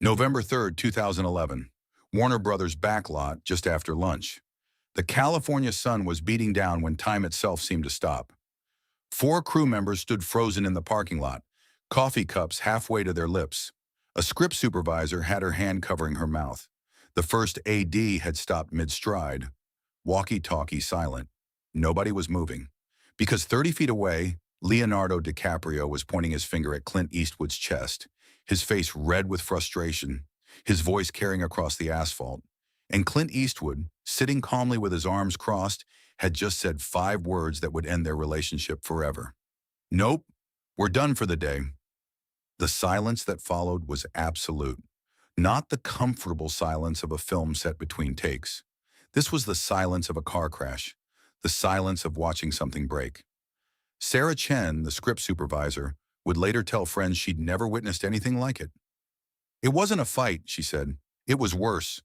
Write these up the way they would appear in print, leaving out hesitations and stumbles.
November 3rd, 2011. Warner Brothers backlot just after lunch. The California sun was beating down when time itself seemed to stop. Four crew members stood frozen in the parking lot, coffee cups halfway to their lips. A script supervisor had her hand covering her mouth. The first AD had stopped mid-stride, walkie-talkie silent. Nobody was moving. Because 30 feet away, Leonardo DiCaprio was pointing his finger at Clint Eastwood's chest, his face red with frustration, his voice carrying across the asphalt. And Clint Eastwood, sitting calmly with his arms crossed, had just said 5 words that would end their relationship forever. "Nope, we're done for the day." The silence that followed was absolute. Not the comfortable silence of a film set between takes. This was the silence of a car crash, the silence of watching something break. Sarah Chen, the script supervisor, would later tell friends she'd never witnessed anything like it. "It wasn't a fight," she said. "It was worse.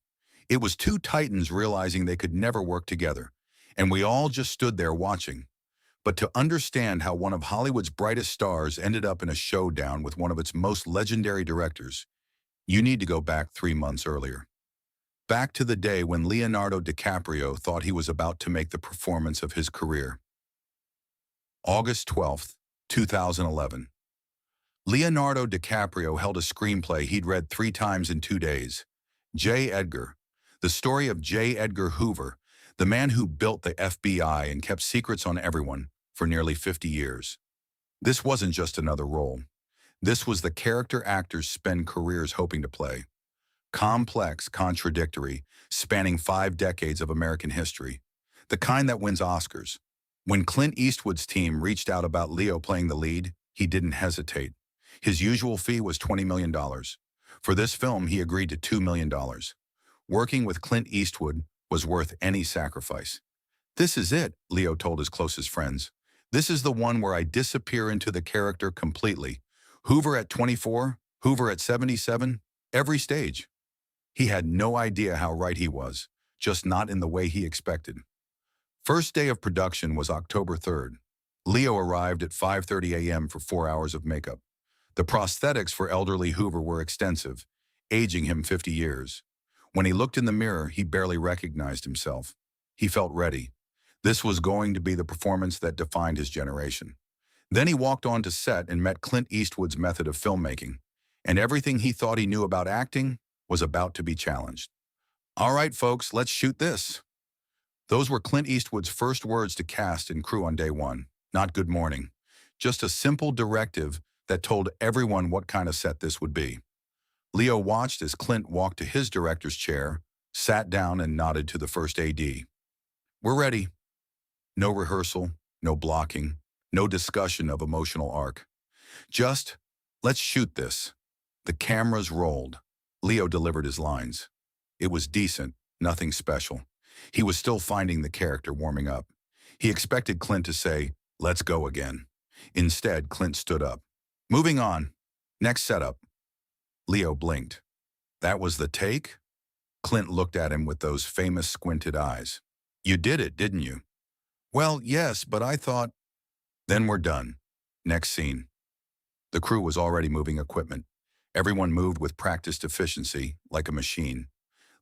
It was two titans realizing they could never work together, and we all just stood there watching." But to understand how one of Hollywood's brightest stars ended up in a showdown with one of its most legendary directors, you need to go back 3 months earlier. Back to the day when Leonardo DiCaprio thought he was about to make the performance of his career. August 12th, 2011. Leonardo DiCaprio held a screenplay he'd read 3 times in 2 days. J. Edgar, the story of J. Edgar Hoover, the man who built the FBI and kept secrets on everyone for nearly 50 years. This wasn't just another role. This was the character actors spend careers hoping to play. Complex, contradictory, spanning 5 decades of American history. The kind that wins Oscars. When Clint Eastwood's team reached out about Leo playing the lead, he didn't hesitate. His usual fee was $20 million. For this film, he agreed to $2 million. Working with Clint Eastwood was worth any sacrifice. "This is it," Leo told his closest friends. "This is the one where I disappear into the character completely. Hoover at 24, Hoover at 77, every stage." He had no idea how right he was, just not in the way he expected. First day of production was October 3rd. Leo arrived at 5:30 a.m. for 4 hours of makeup. The prosthetics for elderly Hoover were extensive, aging him 50 years. When he looked in the mirror, he barely recognized himself. He felt ready. This was going to be the performance that defined his generation. Then he walked onto set and met Clint Eastwood's method of filmmaking, and everything he thought he knew about acting was about to be challenged. "All right, folks, let's shoot this." Those were Clint Eastwood's first words to cast and crew on day 1. Not "good morning," just a simple directive that told everyone what kind of set this would be. Leo watched as Clint walked to his director's chair, sat down and nodded to the first AD. "We're ready." No rehearsal, no blocking, no discussion of emotional arc. Just, "let's shoot this." The cameras rolled. Leo delivered his lines. It was decent, nothing special. He was still finding the character, warming up. He expected Clint to say, "let's go again." Instead, Clint stood up. "Moving on. Next setup." Leo blinked. "That was the take?" Clint looked at him with those famous squinted eyes. "You did it, didn't you?" "Well, yes, but I thought—" "Then we're done. Next scene." The crew was already moving equipment. Everyone moved with practiced efficiency, like a machine.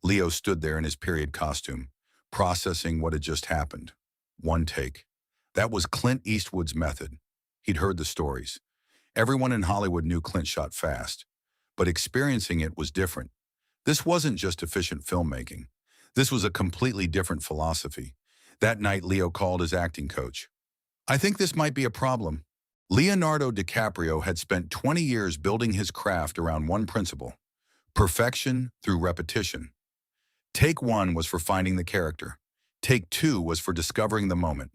Leo stood there in his period costume, processing what had just happened. One take. That was Clint Eastwood's method. He'd heard the stories. Everyone in Hollywood knew Clint shot fast. But experiencing it was different. This wasn't just efficient filmmaking. This was a completely different philosophy. That night, Leo called his acting coach. "I think this might be a problem." Leonardo DiCaprio had spent 20 years building his craft around one principle: perfection through repetition. Take 1 was for finding the character. Take 2 was for discovering the moment.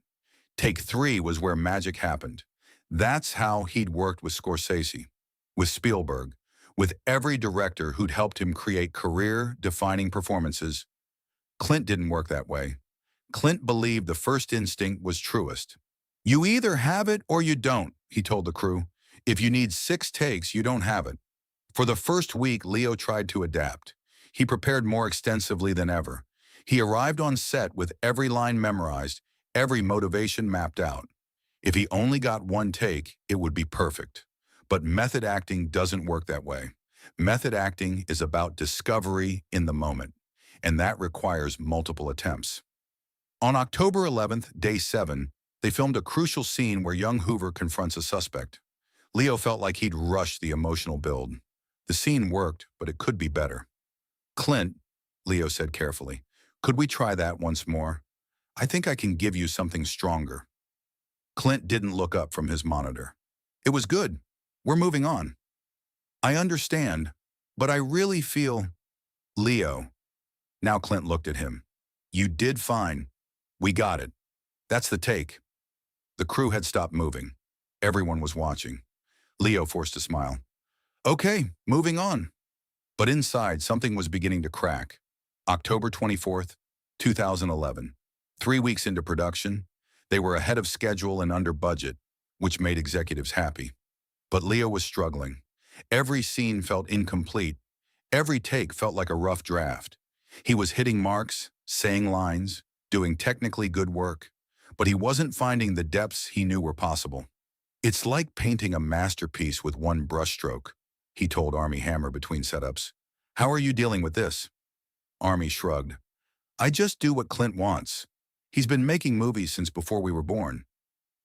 Take 3 was where magic happened. That's how he'd worked with Scorsese, with Spielberg, with every director who'd helped him create career-defining performances. Clint didn't work that way. Clint believed the first instinct was truest. "You either have it or you don't," he told the crew. "If you need 6 takes, you don't have it." For the first week, Leo tried to adapt. He prepared more extensively than ever. He arrived on set with every line memorized, every motivation mapped out. If he only got 1 take, it would be perfect. But method acting doesn't work that way. Method acting is about discovery in the moment, and that requires multiple attempts. On October 11th, day 7, they filmed a crucial scene where young Hoover confronts a suspect. Leo felt like he'd rushed the emotional build. The scene worked, but it could be better. Clint, Leo said carefully, could we try that once more? I think I can give you something stronger. Clint didn't look up from his monitor. It was good. We're moving on. I understand, but I really feel... Leo. Now Clint looked at him. You did fine. We got it. That's the take. The crew had stopped moving. Everyone was watching. Leo forced a smile. Okay, moving on. But inside, something was beginning to crack. October 24th, 2011. 3 weeks into production, they were ahead of schedule and under budget, which made executives happy. But Leo was struggling. Every scene felt incomplete. Every take felt like a rough draft. He was hitting marks, saying lines, doing technically good work, but he wasn't finding the depths he knew were possible. It's like painting a masterpiece with one brushstroke, he told Armie Hammer between setups. How are you dealing with this? Armie shrugged. I just do what Clint wants. He's been making movies since before we were born.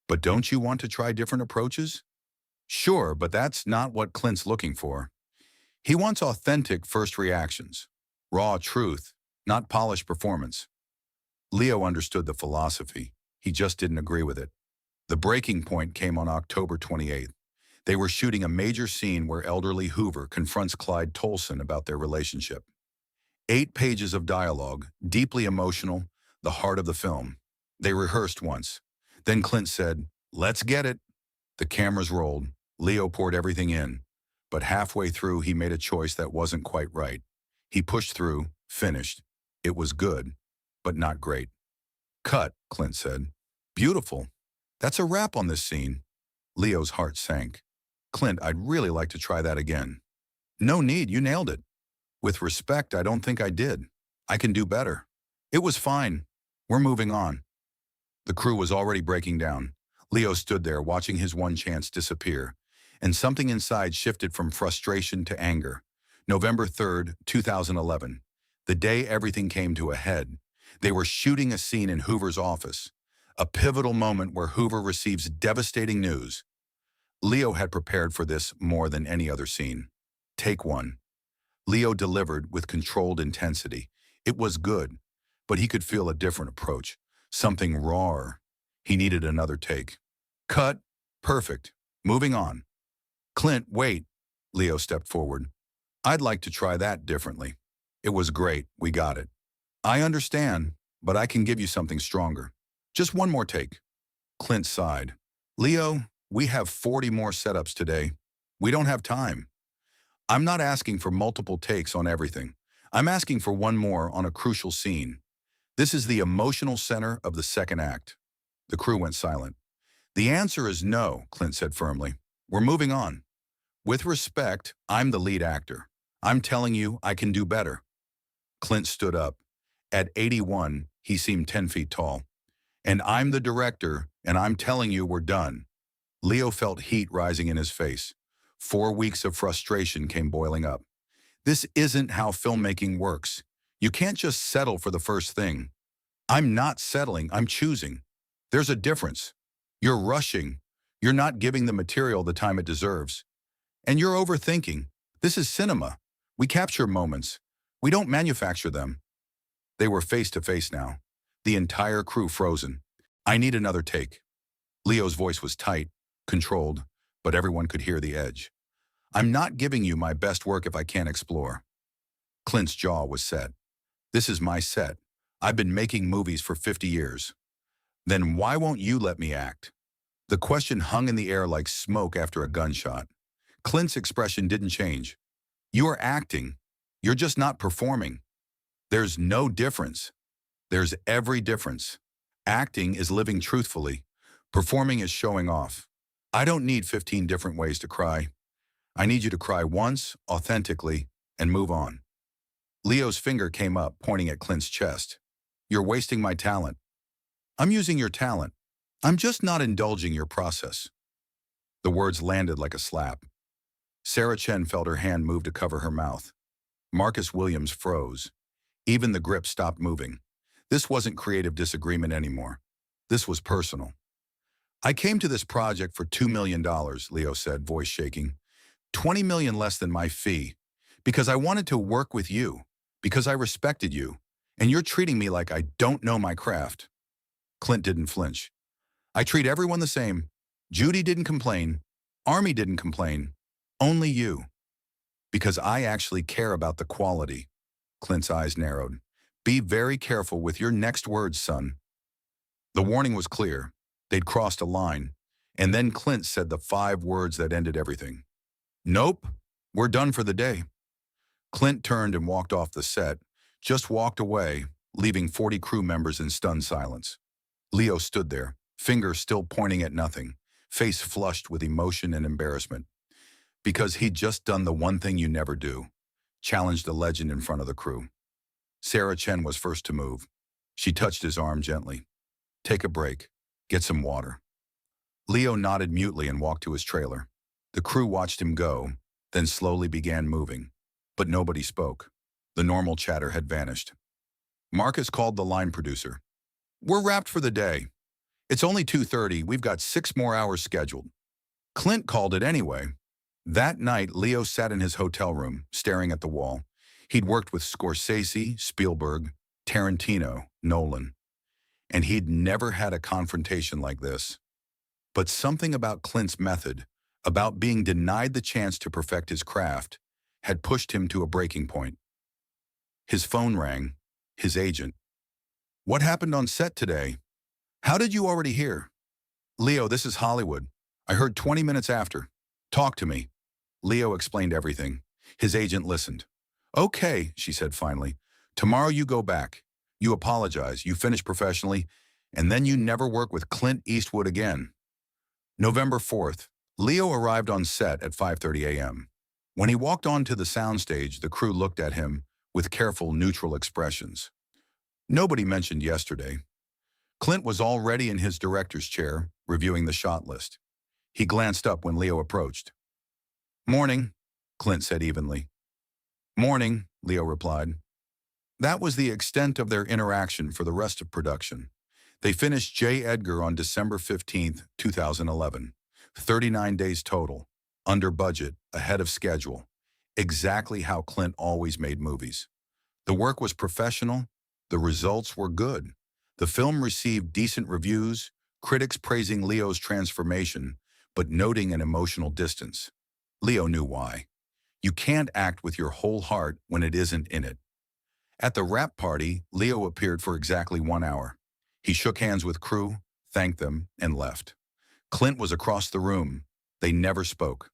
But don't you want to try different approaches? Sure, but that's not what Clint's looking for. He wants authentic first reactions, raw truth, not polished performance. Leo understood the philosophy. He just didn't agree with it. The breaking point came on October 28th. They were shooting a major scene where elderly Hoover confronts Clyde Tolson about their relationship. 8 pages of dialogue, deeply emotional, the heart of the film. They rehearsed once. Then Clint said, let's get it. The cameras rolled. Leo poured everything in. But halfway through, he made a choice that wasn't quite right. He pushed through, finished. It was good, but not great. Cut, Clint said. Beautiful. That's a wrap on this scene. Leo's heart sank. Clint, I'd really like to try that again. No need, you nailed it. With respect, I don't think I did. I can do better. It was fine. We're moving on. The crew was already breaking down. Leo stood there watching his one chance disappear, and something inside shifted from frustration to anger. November 3rd, 2011. The day everything came to a head. They were shooting a scene in Hoover's office, a pivotal moment where Hoover receives devastating news. Leo had prepared for this more than any other scene. Take 1. Leo delivered with controlled intensity. It was good, but he could feel a different approach, something rawer. He needed another take. Cut. Perfect. Moving on. Clint, wait. Leo stepped forward. I'd like to try that differently. It was great. We got it. I understand, but I can give you something stronger. Just one more take. Clint sighed. Leo, we have 40 more setups today. We don't have time. I'm not asking for multiple takes on everything. I'm asking for one more on a crucial scene. This is the emotional center of the second act. The crew went silent. The answer is no, Clint said firmly. We're moving on. With respect, I'm the lead actor. I'm telling you I can do better. Clint stood up. At 81, he seemed 10 feet tall. And I'm the director, and I'm telling you we're done. Leo felt heat rising in his face. 4 weeks of frustration came boiling up. This isn't how filmmaking works. You can't just settle for the first thing. I'm not settling, I'm choosing. There's a difference. You're rushing. You're not giving the material the time it deserves. And you're overthinking. This is cinema. We capture moments. We don't manufacture them. They were face to face now. The entire crew frozen. I need another take. Leo's voice was tight, controlled, but everyone could hear the edge. I'm not giving you my best work if I can't explore. Clint's jaw was set. This is my set. I've been making movies for 50 years. Then why won't you let me act? The question hung in the air like smoke after a gunshot. Clint's expression didn't change. You are acting. You're just not performing. There's no difference. There's every difference. Acting is living truthfully. Performing is showing off. I don't need 15 different ways to cry. I need you to cry once, authentically, and move on. Leo's finger came up, pointing at Clint's chest. You're wasting my talent. I'm using your talent. I'm just not indulging your process. The words landed like a slap. Sarah Chen felt her hand move to cover her mouth. Marcus Williams froze. Even the grip stopped moving. This wasn't creative disagreement anymore. This was personal. I came to this project for $2 million, Leo said, voice shaking. 20 million less than my fee. Because I wanted to work with you. Because I respected you. And you're treating me like I don't know my craft. Clint didn't flinch. I treat everyone the same. Judy didn't complain. Army didn't complain. Only you. Because I actually care about the quality. Clint's eyes narrowed. Be very careful with your next words, son. The warning was clear. They'd crossed a line. And then Clint said the 5 words that ended everything. Nope, we're done for the day. Clint turned and walked off the set, just walked away, leaving 40 crew members in stunned silence. Leo stood there, fingers still pointing at nothing, face flushed with emotion and embarrassment. Because he'd just done the one thing you never do, challenged a legend in front of the crew. Sarah Chen was first to move. She touched his arm gently. Take a break. Get some water. Leo nodded mutely and walked to his trailer. The crew watched him go, then slowly began moving. But nobody spoke. The normal chatter had vanished. Marcus called the line producer. We're wrapped for the day. It's only 2:30. We've got 6 more hours scheduled. Clint called it anyway. That night, Leo sat in his hotel room, staring at the wall. He'd worked with Scorsese, Spielberg, Tarantino, Nolan. And he'd never had a confrontation like this. But something about Clint's method, about being denied the chance to perfect his craft, had pushed him to a breaking point. His phone rang. His agent. What happened on set today? How did you already hear? Leo, this is Hollywood. I heard 20 minutes after. Talk to me. Leo explained everything. His agent listened. Okay, she said finally. Tomorrow you go back. You apologize, you finish professionally, and then you never work with Clint Eastwood again. November 4th, Leo arrived on set at 5:30 a.m. When he walked onto the soundstage, the crew looked at him with careful, neutral expressions. Nobody mentioned yesterday. Clint was already in his director's chair, reviewing the shot list. He glanced up when Leo approached. Morning, Clint said evenly. Morning, Leo replied. That was the extent of their interaction for the rest of production. They finished J. Edgar on December 15, 2011. 39 days total, under budget, ahead of schedule. Exactly how Clint always made movies. The work was professional. The results were good. The film received decent reviews, critics praising Leo's transformation, but noting an emotional distance. Leo knew why. You can't act with your whole heart when it isn't in it. At the wrap party, Leo appeared for exactly 1 hour. He shook hands with crew, thanked them, and left. Clint was across the room. They never spoke.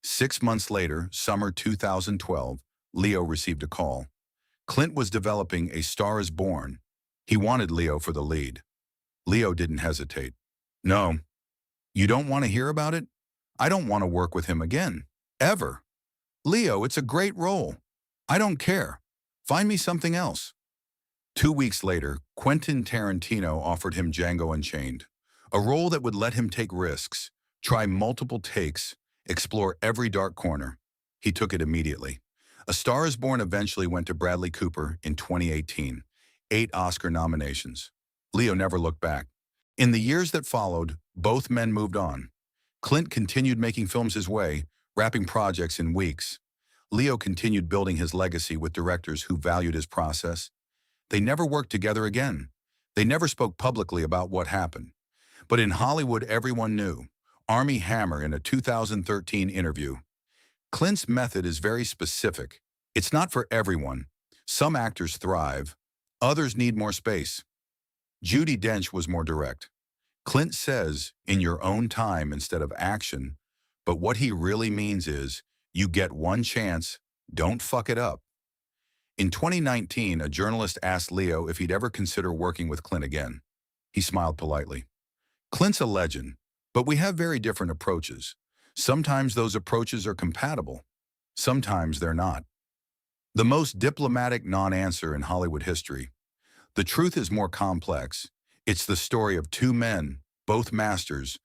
6 months later, summer 2012, Leo received a call. Clint was developing A Star is Born. He wanted Leo for the lead. Leo didn't hesitate. No. You don't want to hear about it? I don't want to work with him again. Ever. Leo, it's a great role. I don't care. Find me something else. 2 weeks later, Quentin Tarantino offered him Django Unchained, a role that would let him take risks, try multiple takes, explore every dark corner. He took it immediately. A Star is Born eventually went to Bradley Cooper in 2018, 8 Oscar nominations. Leo never looked back. In the years that followed, both men moved on. Clint continued making films his way, wrapping projects in weeks. Leo continued building his legacy with directors who valued his process. They never worked together again. They never spoke publicly about what happened. But in Hollywood, everyone knew. Armie Hammer in a 2013 interview. Clint's method is very specific. It's not for everyone. Some actors thrive. Others need more space. Judi Dench was more direct. Clint says, in your own time instead of action, but what he really means is, you get one chance, don't fuck it up. In 2019, a journalist asked Leo if he'd ever consider working with Clint again. He smiled politely. Clint's a legend, but we have very different approaches. Sometimes those approaches are compatible. Sometimes they're not. The most diplomatic non-answer in Hollywood history. The truth is more complex. It's the story of 2 men, both masters,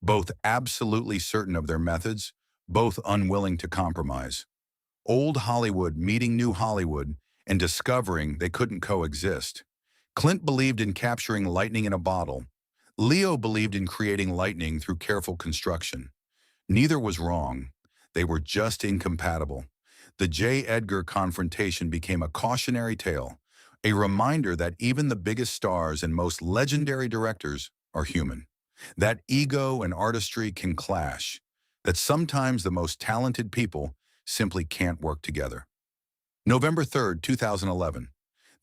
both absolutely certain of their methods, both unwilling to compromise. Old Hollywood meeting new Hollywood and discovering they couldn't coexist. Clint believed in capturing lightning in a bottle. Leo believed in creating lightning through careful construction. Neither was wrong. They were just incompatible. The J. Edgar confrontation became a cautionary tale, a reminder that even the biggest stars and most legendary directors are human. That ego and artistry can clash, that sometimes the most talented people simply can't work together. November 3rd, 2011,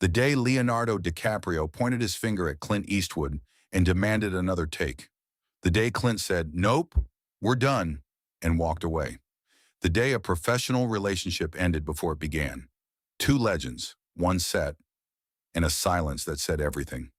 the day Leonardo DiCaprio pointed his finger at Clint Eastwood and demanded another take. The day Clint said, "Nope, we're done," and walked away. The day a professional relationship ended before it began. Two legends, one set, and a silence that said everything.